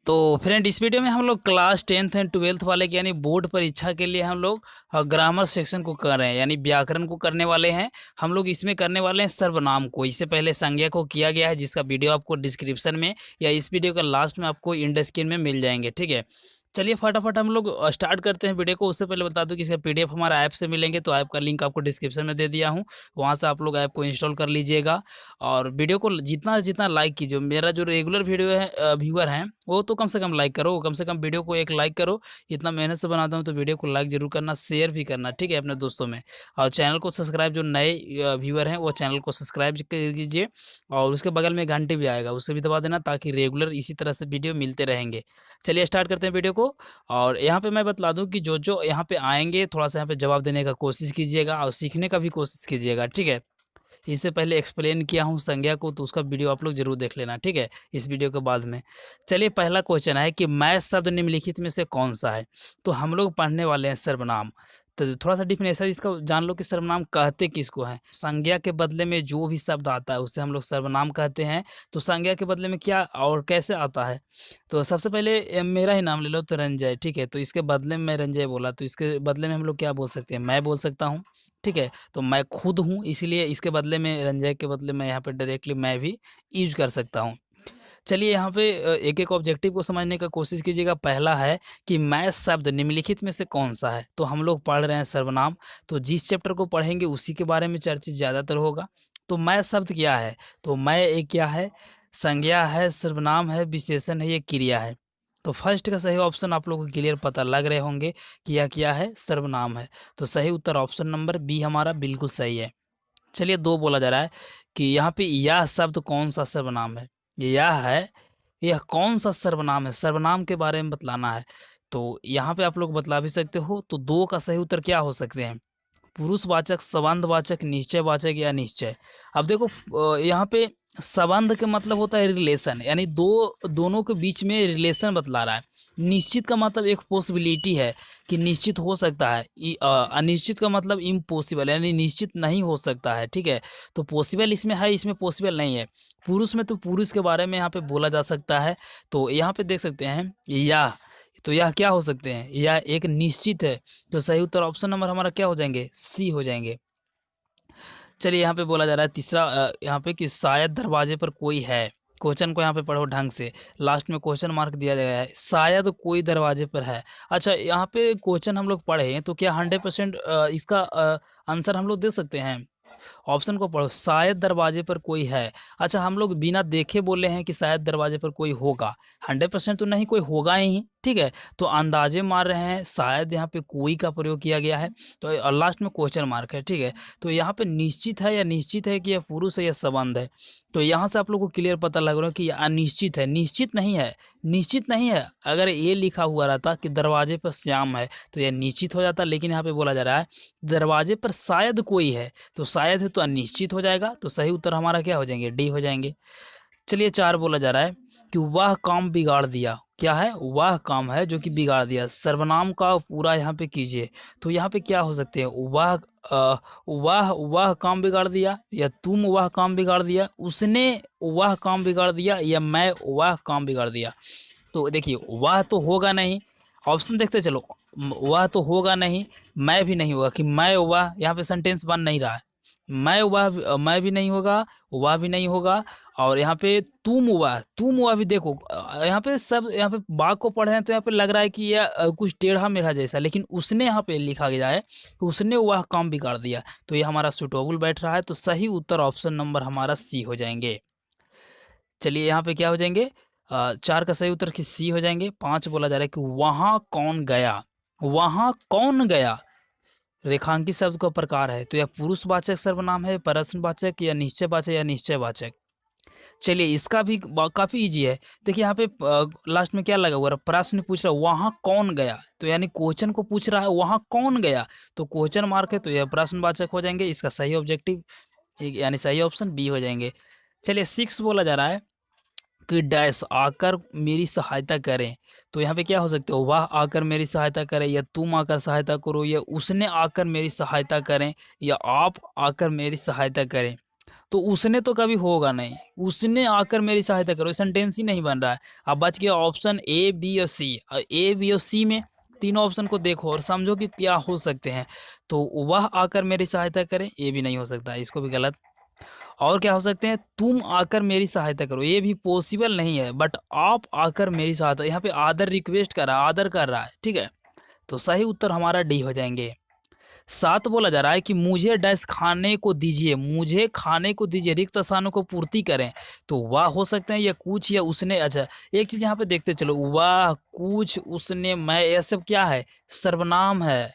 तो फ्रेंड, इस वीडियो में हम लोग क्लास 10th एंड 12th वाले के यानी बोर्ड परीक्षा के लिए हम लोग ग्रामर सेक्शन को कर रहे हैं, यानी व्याकरण को करने वाले हैं। हम लोग इसमें करने वाले हैं सर्वनाम को। इससे पहले संज्ञा को किया गया है, जिसका वीडियो आपको डिस्क्रिप्शन में या इस वीडियो का लास्ट में आपको इंड स्क्रीन में मिल जाएंगे। ठीक है, चलिए फटाफट हम लोग स्टार्ट करते हैं वीडियो को। उससे पहले बता दूं कि इसका पीडीएफ हमारा ऐप से मिलेंगे, तो ऐप का लिंक आपको डिस्क्रिप्शन में दे दिया हूं, वहां से आप लोग ऐप को इंस्टॉल कर लीजिएगा। और वीडियो को जितना जितना लाइक कीजिए, मेरा जो रेगुलर वीडियो है व्यूअर हैं वो तो कम से कम लाइक करो, कम से कम वीडियो को एक लाइक करो। इतना मेहनत से बनाता हूँ तो वीडियो को लाइक जरूर करना, शेयर भी करना, ठीक है, अपने दोस्तों में। और चैनल को सब्सक्राइब, जो नए व्यूअर हैं वो चैनल को सब्सक्राइब कर कीजिए, और उसके बगल में घंटे भी आएगा, उसे भी दबा देना, ताकि रेगुलर इसी तरह से वीडियो मिलते रहेंगे। चलिए स्टार्ट करते हैं वीडियो को। और यहाँ पे मैं बतला दूं कि जो जो यहाँ पे आएंगे थोड़ा सा यहाँ पे जवाब देने का कोशिश कीजिएगा और सीखने का भी कोशिश कीजिएगा, ठीक है। इससे पहले एक्सप्लेन किया हूँ संज्ञा को, तो उसका वीडियो आप लोग जरूर देख लेना, ठीक है, इस वीडियो के बाद में। चलिए पहला क्वेश्चन है कि मैं शब्द निम्नलिखित में से कौन सा है। तो हम लोग पढ़ने वाले हैं सर्वनाम। तो थोड़ा सा डिफिनेशन इसका जान लो कि सर्वनाम कहते किसको है। संज्ञा के बदले में जो भी शब्द आता है उसे हम लोग सर्वनाम कहते हैं। तो संज्ञा के बदले में क्या और कैसे आता है, तो सबसे पहले मेरा ही नाम ले लो, तो रंजय, ठीक है। तो इसके बदले में मैं रंजय बोला, तो इसके बदले में हम लोग क्या बोल सकते हैं, मैं बोल सकता हूँ, ठीक है। तो मैं खुद हूँ, इसलिए इसके बदले में, रंजय के बदले में यहाँ पे डायरेक्टली मैं भी यूज कर सकता हूँ। चलिए यहाँ पे एक एक ऑब्जेक्टिव को समझने का कोशिश कीजिएगा। पहला है कि मैं शब्द निम्नलिखित में से कौन सा है। तो हम लोग पढ़ रहे हैं सर्वनाम, तो जिस चैप्टर को पढ़ेंगे उसी के बारे में चर्चित ज़्यादातर होगा। तो मैं शब्द क्या है, तो मैं एक क्या है, संज्ञा है, सर्वनाम है, विशेषण है, ये क्रिया है। तो फर्स्ट का सही ऑप्शन आप लोगों को क्लियर पता लग रहे होंगे कि यह क्या है, सर्वनाम है। तो सही उत्तर ऑप्शन नंबर बी हमारा बिल्कुल सही है। चलिए दो बोला जा रहा है कि यहाँ पे यह शब्द कौन सा सर्वनाम है। यह है, यह कौन सा सर्वनाम है, सर्वनाम के बारे में बतलाना है। तो यहाँ पे आप लोग बतला भी सकते हो। तो दो का सही उत्तर क्या हो सकते हैं, पुरुषवाचक, संबंधवाचक, निश्चयवाचक या निश्चय। अब देखो यहाँ पे संबंध के मतलब होता है रिलेशन, यानी दोनों के बीच में रिलेशन बतला रहा है। निश्चित का मतलब एक पॉसिबिलिटी है कि निश्चित हो सकता है। अनिश्चित का मतलब इम्पॉसिबल, यानी निश्चित नहीं हो सकता है, ठीक है। तो पॉसिबल इसमें है, इसमें पॉसिबल नहीं है। पुरुष में तो पुरुष के बारे में यहाँ पे बोला जा सकता है। तो यहाँ पे देख सकते हैं या, तो यह क्या हो सकते हैं, यह एक निश्चित है। तो सही उत्तर ऑप्शन नंबर हमारा क्या हो जाएंगे, सी हो जाएंगे। चलिए यहाँ पे बोला जा रहा है तीसरा यहाँ पे कि शायद दरवाजे पर कोई है। क्वेश्चन को यहाँ पे पढ़ो ढंग से, लास्ट में क्वेश्चन मार्क दिया गया है, शायद कोई दरवाजे पर है। अच्छा, यहाँ पे क्वेश्चन हम लोग पढ़े तो क्या 100% इसका आंसर हम लोग दे सकते हैं। ऑप्शन को पढ़ो, शायद दरवाजे पर कोई है। अच्छा, हम लोग बिना देखे बोले हैं कि शायद दरवाजे पर कोई होगा, 100% तो नहीं, कोई होगा ही, ठीक है। तो अंदाजे मार रहे हैं, शायद यहाँ पे कोई का प्रयोग किया गया है, तो लास्ट में क्वेश्चन मार्क है, ठीक है। तो यहाँ पे निश्चित है या निश्चित है कि यह पुरुष है या संबंध है। तो यहाँ से आप लोग को क्लियर पता लग रहा है कि यह अनिश्चित है, निश्चित नहीं है, निश्चित नहीं है। अगर ये लिखा हुआ रहता कि दरवाजे पर श्याम है तो यह निश्चित हो जाता, लेकिन यहाँ पे बोला जा रहा है दरवाजे पर शायद कोई है, तो शायद है तो अनिश्चित हो जाएगा। तो सही उत्तर हमारा क्या हो जाएंगे, डी हो जाएंगे। चलिए चार बोला जा रहा है कि वह काम बिगाड़ दिया। क्या है, वह काम है जो कि बिगाड़ दिया। सर्वनाम का पूरा यहाँ पे कीजिए, तो यहाँ पे क्या हो सकते हैं, वह काम बिगाड़ दिया, या तुम वह काम बिगाड़ दिया, उसने वह काम बिगाड़ दिया, या मैं वह काम बिगाड़ दिया। तो देखिए वह तो होगा नहीं, ऑप्शन देखते चलो, वह तो होगा नहीं, मैं भी नहीं होगा, कि मैं वह, यहाँ पे सेंटेंस बन नहीं रहा है। मैं भी नहीं होगा, वह भी नहीं होगा। और यहाँ पे तुम वह भी देखो, यहाँ पे सब, यहाँ पे बाघ को पढ़े हैं तो यहाँ पे लग रहा है कि यह कुछ टेढ़ा मेढ़ा जैसा, लेकिन उसने यहाँ पे लिखा गया है, तो उसने वह काम बिगाड़ दिया। तो ये हमारा सुटेबल बैठ रहा है। तो सही उत्तर ऑप्शन नंबर हमारा सी हो जाएंगे। चलिए यहाँ पे क्या हो जाएंगे, चार का सही उत्तर की सी हो जाएंगे। पांच बोला जा रहा है कि वहां कौन गया। वहां कौन गया रेखांकित शब्द का प्रकार है, तो यह पुरुषवाचक सर्वनाम है, प्रश्नवाचक, या निश्चयवाचक, या निश्चयवाचक। चलिए इसका भी काफी इजी है। देखिए यहाँ पे लास्ट में क्या लगा हुआ है, प्रश्न पूछ रहा है वहां कौन गया, तो यानी क्वेश्चन को पूछ रहा है वहां कौन गया, तो क्वेश्चन मार्क है, तो यह प्रश्नवाचक हो जाएंगे। इसका सही ऑब्जेक्टिव यानी सही ऑप्शन बी हो जाएंगे। चलिए सिक्स बोला जा रहा है कि डैश आकर मेरी सहायता करें। तो यहाँ पे क्या हो सकते हो, वह आकर मेरी सहायता करें, या तुम आकर सहायता करो, या उसने आकर मेरी सहायता करें, या आप आकर मेरी सहायता करें। तो उसने तो कभी होगा नहीं, उसने आकर मेरी सहायता करो, सेंटेंस ही नहीं बन रहा है। अब बच गया ऑप्शन ए, बी और सी। ए, बी और सी में तीनों ऑप्शन को देखो और समझो कि क्या हो सकते हैं। तो वह आकर मेरी सहायता करे, ये भी नहीं हो सकता, इसको भी गलत। और क्या हो सकते हैं, तुम आकर मेरी सहायता करो, ये भी पॉसिबल नहीं है। बट आप आकर मेरी सहायता, यहाँ पे आदर रिक्वेस्ट कर रहा है, आदर कर रहा है, ठीक है। तो सही उत्तर हमारा डी हो जाएंगे। 7 बोला जा रहा है कि मुझे डैश खाने को दीजिए, मुझे खाने को दीजिए, रिक्त स्थानों को पूर्ति करें। तो वह हो सकते हैं या कुछ या उसने। अच्छा, एक चीज यहाँ पे देखते चलो, वह, कुछ, उसने, मैं, ये सब क्या है, सर्वनाम है,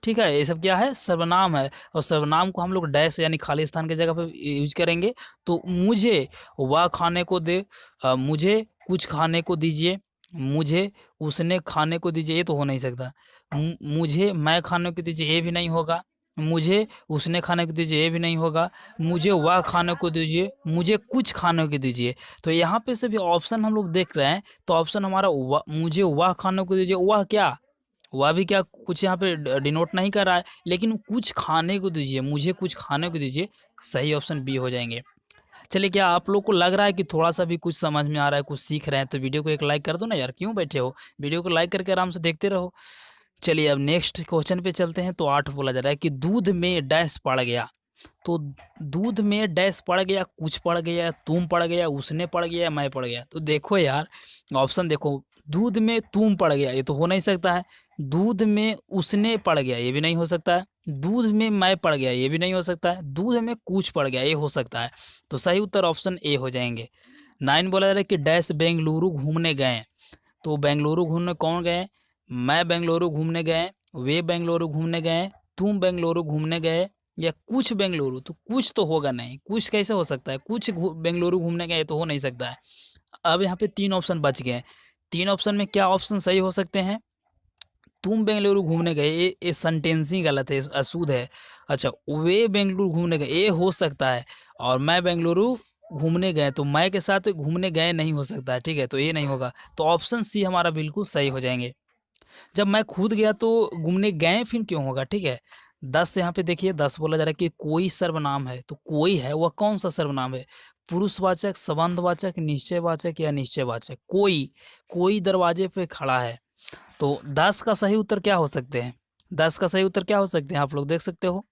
ठीक है। ये सब क्या है, सर्वनाम है। और सर्वनाम को हम लोग डैश यानी खाली स्थान की जगह पे यूज करेंगे। तो मुझे वह खाने को दे, मुझे कुछ खाने को दीजिए, मुझे उसने खाने को दीजिए, ये तो हो नहीं सकता। मुझे मैं खाने को दीजिए, ये भी नहीं होगा। मुझे उसने खाने को दीजिए, ये भी नहीं होगा। मुझे वह खाने को दीजिए, मुझे कुछ खाने को दीजिए। तो यहाँ पे से भी ऑप्शन हम लोग देख रहे हैं। तो ऑप्शन हमारा मुझे वह खाने को दीजिए, वह क्या, वह भी क्या कुछ यहाँ पे डिनोट नहीं कर रहा है, लेकिन कुछ खाने को दीजिए, मुझे कुछ खाने को दीजिए। सही ऑप्शन बी हो जाएंगे। चलिए, क्या आप लोग को लग रहा है कि थोड़ा सा भी कुछ समझ में आ रहा है, कुछ सीख रहे हैं, तो वीडियो को एक लाइक कर दो ना यार, क्यों बैठे हो, वीडियो को लाइक करके आराम से देखते रहो। चलिए अब नेक्स्ट क्वेश्चन पे चलते हैं। तो 8 बोला जा रहा है कि दूध में डैश पड़ गया। तो दूध में डैश पड़ गया, कुछ पड़ गया, तुम पड़ गया, उसने पड़ गया, मैं पड़ गया। तो देखो यार, ऑप्शन देखो, दूध में तुम पड़ गया, ये तो हो नहीं सकता है। दूध में उसने पड़ गया, ये भी नहीं हो सकता है। दूध में मैं पड़ गया, ये भी नहीं हो सकता है। दूध में कुछ पड़ गया, ये हो सकता है। तो सही उत्तर ऑप्शन ए हो जाएंगे। 9 बोला जा रहा है कि डैश बेंगलुरु घूमने गए। तो बेंगलुरु घूमने कौन गए, मैं बेंगलुरु घूमने गए, वे बेंगलुरु घूमने गए, तुम बेंगलुरु घूमने गए, या कुछ बेंगलुरु। तो कुछ तो होगा नहीं, कुछ कैसे हो सकता है, कुछ बेंगलुरु घूमने गए तो हो नहीं सकता है। अब यहाँ पे 3 ऑप्शन बच गए। 3 ऑप्शन में क्या ऑप्शन सही हो सकते हैं, तुम बेंगलुरु घूमने गए, ये सेंटेंस ही गलत है, अशुद्ध है। अच्छा, वे बेंगलुरु घूमने गए, ये हो सकता है। और मैं बेंगलुरु घूमने गए, तो मैं के साथ घूमने गए नहीं हो सकता है, ठीक है, तो ये नहीं होगा। तो ऑप्शन सी हमारा बिल्कुल सही हो जाएंगे। जब मैं खुद गया तो घूमने गए फिर क्यों होगा, ठीक है। 10 यहाँ पे देखिए, 10 बोला जा रहा है कि कोई सर्वनाम है। तो कोई है, वह कौन सा सर्वनाम है, पुरुषवाचक, संबंधवाचक, निश्चयवाचक या निश्चयवाचक। कोई, कोई दरवाजे पे खड़ा है। तो 10 का सही उत्तर क्या हो सकते हैं, 10 का सही उत्तर क्या हो सकते हैं, आप लोग देख सकते हो।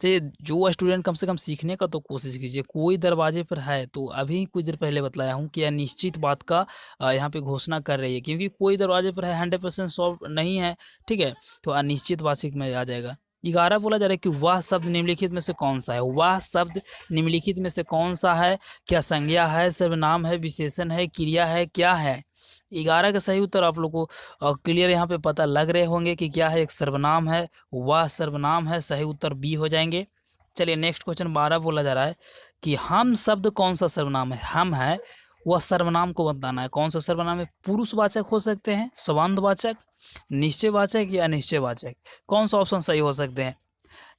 चलिए, जो स्टूडेंट कम से कम सीखने का तो कोशिश कीजिए। कोई दरवाजे पर है, तो अभी कुछ देर पहले बतलाया हूँ कि अनिश्चित बात का यहाँ पे घोषणा कर रही है, क्योंकि कोई दरवाजे पर है 100% सॉल्व नहीं है, ठीक है। तो अनिश्चित वाचिक में आ जाएगा। 11 बोला जा रहा है कि वह शब्द निम्नलिखित में से कौन सा है, वह शब्द निम्नलिखित में से कौन सा है, क्या संज्ञा है, सर्वनाम है, विशेषण है, क्रिया है, क्या है। 11 का सही उत्तर आप लोग को क्लियर यहाँ पे पता लग रहे होंगे कि क्या है, एक सर्वनाम है, वह सर्वनाम है। सही उत्तर बी हो जाएंगे। चलिए नेक्स्ट क्वेश्चन 12 बोला जा रहा है कि हम शब्द कौन सा सर्वनाम है, हम है, वह सर्वनाम को बताना है। कौन सा सर्वनाम है, पुरुषवाचक हो सकते हैं, संबंधवाचक, निश्चयवाचक या अनिश्चयवाचक। कौन सा ऑप्शन सही हो सकते हैं।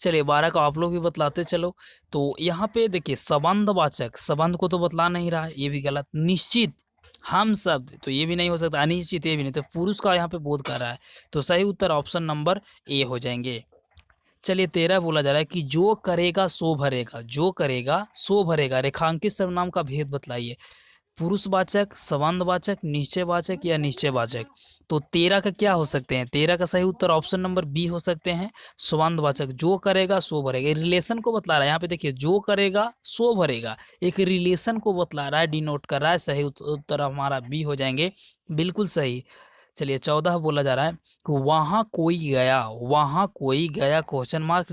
चलिए 12 का आप लोग भी बतलाते चलो। तो यहाँ पे देखिए, संबंधवाचक, संबंध को तो बतला नहीं रहा है, ये भी गलत। निश्चित, हम शब्द, तो ये भी नहीं हो सकता। अनिश्चित, ये भी नहीं। तो पुरुष का यहाँ पे बोध कर रहा है। तो सही उत्तर ऑप्शन नंबर ए हो जाएंगे। चलिए 13 बोला जा रहा है कि जो करेगा सो भरेगा, जो करेगा सो भरेगा, रेखांकित सर्वनाम का भेद बतलाइए। पुरुषवाचक, संबंधवाचक, निश्चयवाचक या निश्चयवाचक। तो 13 का क्या हो सकते हैं, 13 का सही उत्तर ऑप्शन नंबर बी हो सकते हैं, संबंधवाचक। जो करेगा सो भरेगा, रिलेशन को बतला रहा है यहाँ पे। देखिए, जो करेगा सो भरेगा, एक रिलेशन को बतला रहा है, डिनोट कर रहा है। सही उत्तर हमारा बी हो जाएंगे, बिल्कुल सही। चलिए 14 बोला जा रहा है कि वहाँ कोई गया, वहाँ कोई गया क्वेश्चन मार्क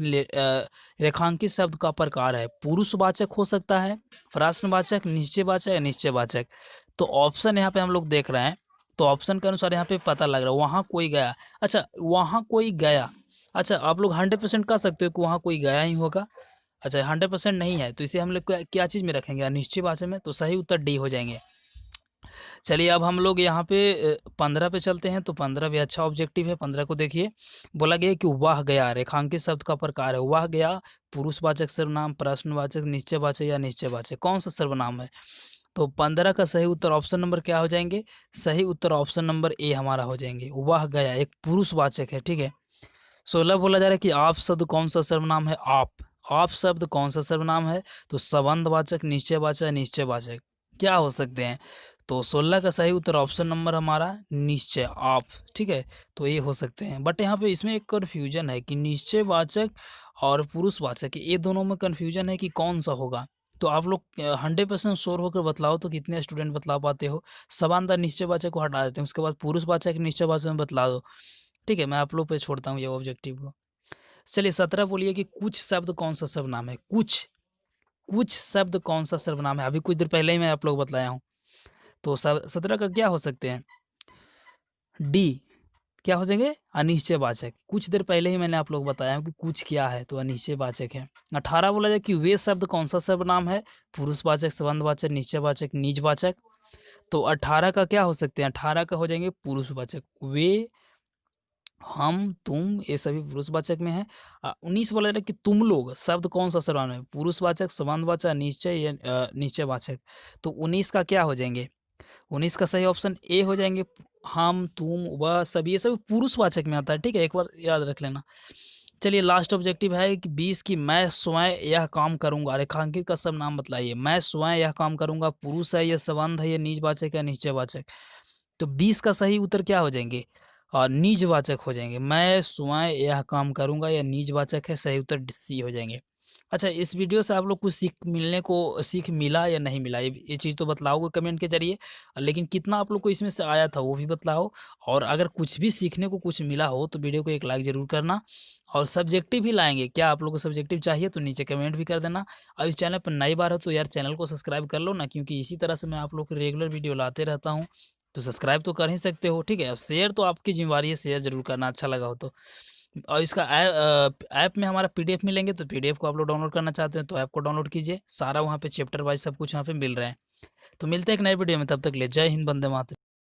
रेखांकित शब्द का प्रकार है। पुरुषवाचक हो सकता है, प्रश्नवाचक, निश्चयवाचक या निश्चयवाचक। तो ऑप्शन यहाँ पे हम लोग देख रहे हैं। तो ऑप्शन के अनुसार यहाँ पे पता लग रहा है, वहाँ कोई गया। अच्छा, वहाँ कोई गया। अच्छा, आप लोग 100% कह सकते हो कि वहाँ कोई गया ही होगा। अच्छा, 100% नहीं है, तो इसे हम लोग क्या चीज़ में रखेंगे, अनिश्चयवाचक में। तो सही उत्तर डी हो जाएंगे। चलिए अब हम लोग यहाँ पे 15 पे चलते हैं। तो 15 भी अच्छा ऑब्जेक्टिव है। 15 को देखिए, बोला गया कि वह गया, रेखांकित शब्द का प्रकार है। वह गया पुरुषवाचक सर्वनाम, प्रश्नवाचक, निश्चयवाचक या निश्चयवाचक। कौन सा सर्वनाम है। तो 15 का सही उत्तर ऑप्शन नंबर क्या हो जाएंगे, सही उत्तर ऑप्शन नंबर ए हमारा हो जाएंगे। वह गया एक पुरुषवाचक है, ठीक है। 16 बोला जा रहा है कि आप शब्द कौन सा सर्वनाम है, आप। आप शब्द कौन सा सर्वनाम है? तो संबंधवाचक, निश्चयवाचक, निश्चयवाचक क्या हो सकते हैं? तो 16 का सही उत्तर ऑप्शन नंबर हमारा निश्चय, आप। ठीक है, तो ये हो सकते हैं। बट यहाँ पे इसमें एक कन्फ्यूजन है कि निश्चयवाचक और पुरुषवाचक, ये दोनों में कन्फ्यूजन है कि कौन सा होगा। तो आप लोग 100% श्योर होकर बतलाओ तो कितने स्टूडेंट बतला पाते हो? समानता निश्चयवाचक को हटा देते हैं, उसके बाद पुरुषवाचक निश्चयवाचक में बतला दो। ठीक है, मैं आप लोग पे छोड़ता हूँ ये ऑब्जेक्टिव को। चलिए 17 बोलिए कि कुछ शब्द कौन सा सर्वनाम है? कुछ शब्द कौन सा सर्वनाम है? अभी कुछ देर पहले ही मैं आप लोग बतलाया हूँ। तो 17 का क्या हो सकते हैं? डी क्या हो जाएंगे? अनिश्चयवाचक। कुछ देर पहले ही मैंने आप लोग बताया कि कुछ क्या है, तो अनिश्चयवाचक है। 18 बोला जाए कि वे शब्द कौन सा सर्वनाम है? पुरुषवाचक, संबंधवाचक, निश्चयवाचक, निजवाचक। तो 18 का क्या हो सकते हैं? 18 का हो जाएंगे पुरुषवाचक। वे, हम, तुम, ये सभी पुरुषवाचक में है। 19 बोला जाए कि तुम लोग शब्द कौन सा सर्वनाम है? पुरुषवाचक, संबंधवाचक, निश्चय या निश्चयवाचक। तो 19 का क्या हो जाएंगे? 19 का सही ऑप्शन ए हो जाएंगे। हम, तुम, वह, सभी, ये सभी पुरुषवाचक में आता है। ठीक है, एक बार याद रख लेना। चलिए लास्ट ऑब्जेक्टिव है कि 20 की मैं स्वयं यह काम करूंगा, रेखांकित का सब नाम बतलाइए। मैं स्वयं यह काम करूंगा, पुरुष है, यह संबंध है, यह निजवाचक है, निश्चयवाचक। तो 20 का सही उत्तर क्या हो जाएंगे? और निजवाचक हो जाएंगे। मैं स्वयं यह काम करूंगा, यह निजवाचक है, सही उत्तर सी हो जाएंगे। अच्छा, इस वीडियो से आप लोग कुछ सीख मिला या नहीं मिला, ये चीज़ तो बतलाओगे कमेंट के जरिए। लेकिन कितना आप लोग को इसमें से आया था वो भी बतलाओ। और अगर कुछ भी सीखने को कुछ मिला हो तो वीडियो को एक लाइक ज़रूर करना। और सब्जेक्टिव भी लाएंगे, क्या आप लोग को सब्जेक्टिव चाहिए तो नीचे कमेंट भी कर देना। और इस चैनल पर नई बार हो तो यार चैनल को सब्सक्राइब कर लो ना, क्योंकि इसी तरह से मैं आप लोग को रेगुलर वीडियो लाते रहता हूँ। तो सब्सक्राइब तो कर ही सकते हो। ठीक है, और शेयर तो आपकी जिम्मेवारी है, शेयर जरूर करना अच्छा लगा हो तो। और इसका ऐप में हमारा पीडीएफ मिलेंगे, तो पीडीएफ को आप लोग डाउनलोड करना चाहते हैं तो ऐप को डाउनलोड कीजिए। सारा वहाँ पे चैप्टर वाइज सब कुछ यहाँ पे मिल रहा है। तो मिलते हैं एक नए वीडियो में, तब तक ले जय हिंद, वंदे मातरम।